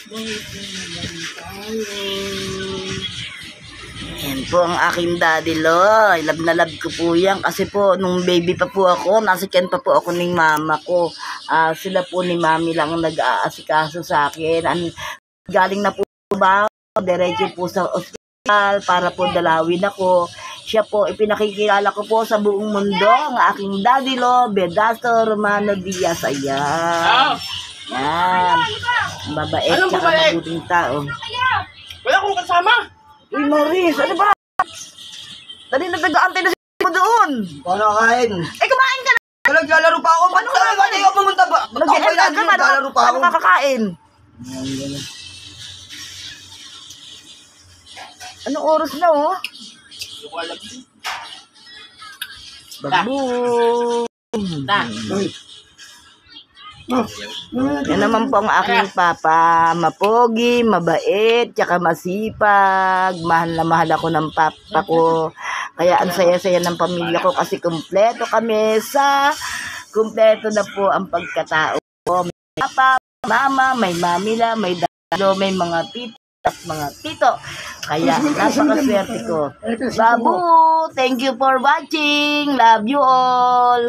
Buhay po naman tayo. Yan po ang aking daddy, Loy. Love na love ko po yan. Kasi po, nung baby pa po ako, nasa tiyan pa po ako ng mama ko. Sila po ni mami lang ang nag-aasikaso sa akin. Galing na po ba, diretso po sa ospital para po dalawin ako. Siya po, ipinakikilala ko po sa buong mundo ang aking daddy, Lo, Bedasto Romano Diaz. Ayan. Yan. Mabait Anong tsaka mabait? mabuting tao. Wala akong kasama. Uy, Maurice, ano ba? Dali na nag-aantay na mo doon. Paano kain? Kumain ka na. Naglalaro pa ako. Paano ka naman? Hindi ako pumunta ba? Ba't ako kailan yun? Naglalaro pa ako. Ano kakakain? Anong oras na, oh? Babu. Yan naman po ang aking papa. Mapogi, mabait, tsaka masipag. Mahal na mahal ako ng papa ko. Kaya ang saya-saya ng pamilya ko kasi kumpleto kami kumpleto na po ang pagkatao ko. May papa, mama, may mamila, may dalo, may mga tito at mga tito. Kaya napakaswerte ko. Babu, thank you for watching. Love you all.